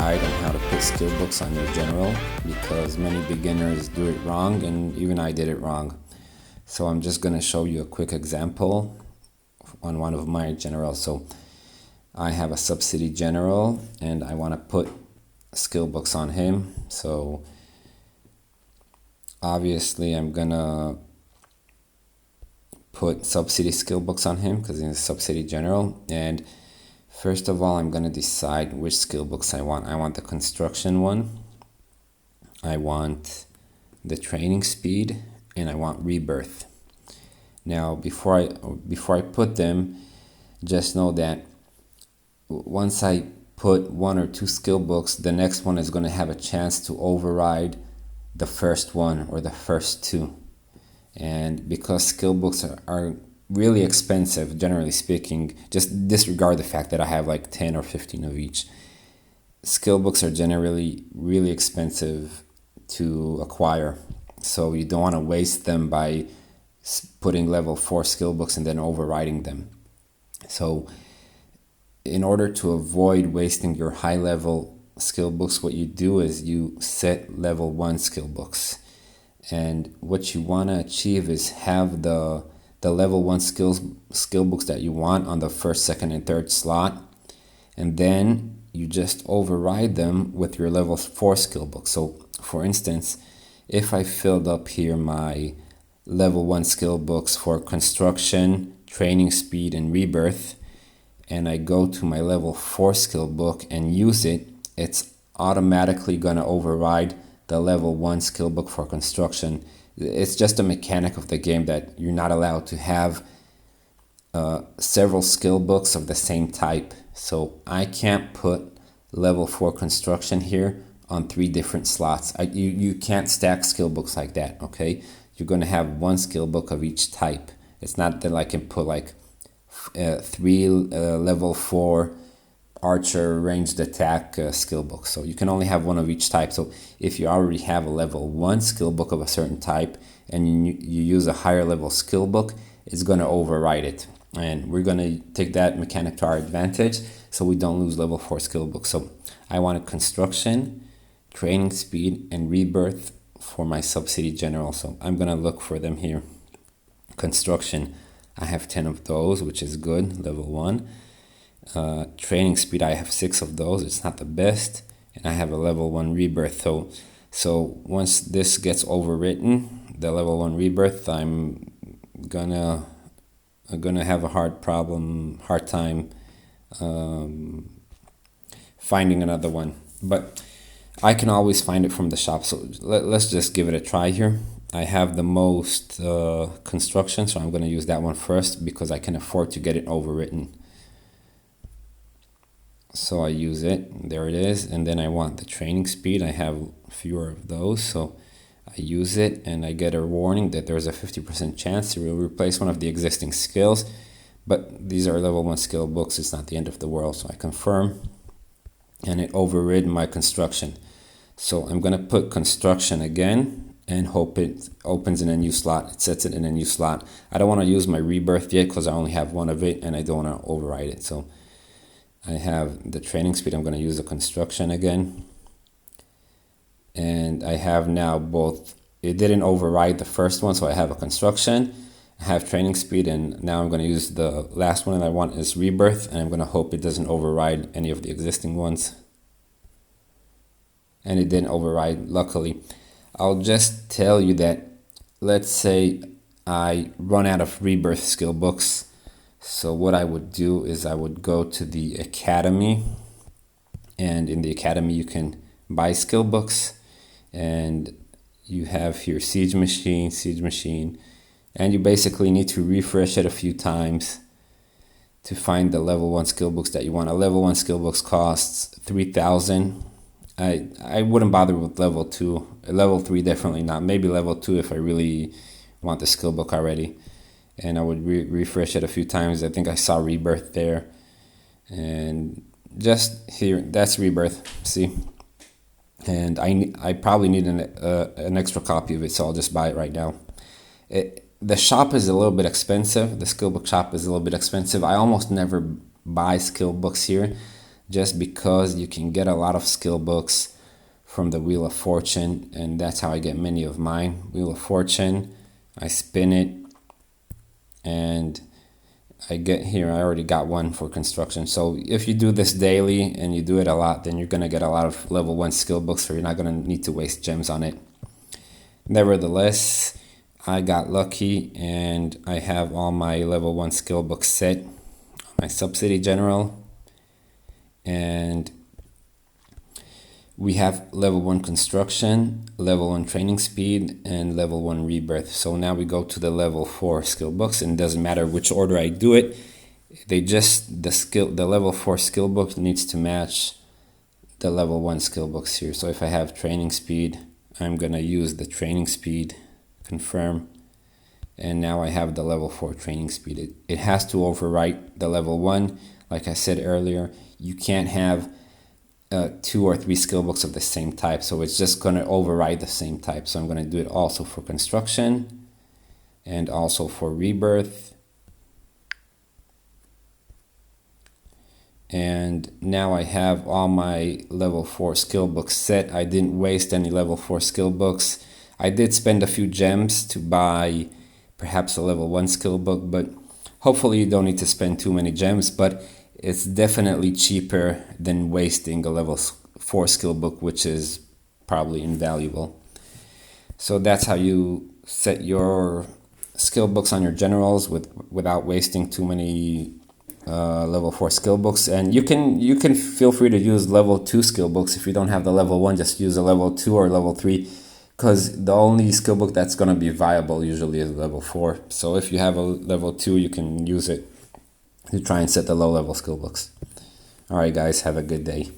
guide on how to put skill books on your general because many beginners do it wrong, and even I did it wrong. So I'm just going to show you a quick example on one of my generals. So I have a subsidy general and I want to put skill books on him. So obviously I'm going to put subsidy skill books on him because he's a subsidy general. And first of all, I'm going to decide which skill books I want. I want the construction one, I want the training speed, and I want rebirth. Now, before I put them, just know that once I put one or two skill books, the next one is going to have a chance to override the first one or the first two. And because skill books are really expensive, generally speaking, just disregard the fact that I have like 10 or 15 of each. Skill books are generally really expensive to acquire, so you don't want to waste them by putting level 4 skill books and then overriding them. So in order to avoid wasting your high level skill books, what you do is you set level 1 skill books, and what you want to achieve is have the level 1 skill books that you want on the first, second, and third slot, and then you just override them with your level 4 skill book. So for instance, if I filled up here my level 1 skill books for construction, training speed, and rebirth, and I go to my level 4 skill book and use it, it's automatically going to override the level 1 skill book for construction. It's just a mechanic of the game that you're not allowed to have several skill books of the same type. So I can't put level 4 construction here on 3 different slots. You can't stack skill books like that, okay? You're going to have one skill book of each type. It's not that I can put like 3 level 4 archer ranged attack skill book. So you can only have one of each type. So if you already have a level 1 skill book of a certain type and you use a higher level skill book, it's going to override it. And we're going to take that mechanic to our advantage so we don't lose level 4 skill books. So I wanted construction, training speed, and rebirth for my subsidy general. So I'm going to look for them here. Construction, I have 10 of those, which is good, level 1. Training speed, I have 6 of those. It's not the best, and I have a level 1 rebirth. So once this gets overwritten, the level 1 rebirth, I'm gonna have a hard time finding another one. But I can always find it from the shop. So let's just give it a try here. I have the most construction, so I'm gonna use that one first because I can afford to get it overwritten. So I use it, there it is, and then I want the training speed. I have fewer of those, so I use it and I get a warning that there's a 50% chance it will replace one of the existing skills, but these are level 1 skill books. It's not the end of the world. So I confirm and it overrid my construction. So I'm gonna put construction again and hope it opens in a new slot. It sets it in a new slot. I don't want to use my rebirth yet because I only have one of it and I don't want to override it. So I have the training speed. I'm going to use the construction again. And I have now both. It didn't override the first one, so I have a construction, I have training speed, and now I'm going to use the last one that I want is rebirth, and I'm going to hope it doesn't override any of the existing ones. And it didn't override, luckily. I'll just tell you that, let's say I run out of rebirth skill books. So what I would do is I would go to the academy, and in the academy you can buy skill books, and you have here siege machine, and you basically need to refresh it a few times to find the level 1 skill books that you want. A level 1 skill books costs 3,000. I wouldn't bother with level 2. Level 3 definitely not. Maybe level 2 if I really want the skill book already. And I would refresh it a few times. I think I saw rebirth there. And just here, that's rebirth, see? And I probably need an extra copy of it, so I'll just buy it right now. The shop is a little bit expensive. The skill book shop is a little bit expensive. I almost never buy skill books here. just because you can get a lot of skill books from the Wheel of Fortune, and that's how I get many of mine. Wheel of Fortune, I spin it, and I get here, I already got one for construction. So if you do this daily and you do it a lot, then you're going to get a lot of level 1 skill books, so you're not going to need to waste gems on it. Nevertheless, I got lucky and I have all my level 1 skill books set on my Subsidy General, and we have level 1 construction, level 1 training speed, and level 1 rebirth. So now we go to the level 4 skill books, and it doesn't matter which order I do it. The level 4 skill book needs to match the level 1 skill books here. So if I have training speed, I'm gonna use the training speed, confirm, and now I have the level 4 training speed. It has to overwrite the level 1. Like I said earlier, you can't have 2 or 3 skill books of the same type, so it's just going to override the same type. So I'm going to do it also for construction and also for rebirth. And now I have all my level 4 skill books set. I didn't waste any level 4 skill books. I did spend a few gems to buy perhaps a level 1 skill book, but hopefully you don't need to spend too many gems, but it's definitely cheaper than wasting a level 4 skill book, which is probably invaluable. So that's how you set your skill books on your generals without wasting too many level 4 skill books. And you can feel free to use level 2 skill books. If you don't have the level 1, just use a level 2 or level 3, because the only skill book that's going to be viable usually is level 4. So if you have a level 2, you can use it to try and set the low level skill books. Alright guys, have a good day.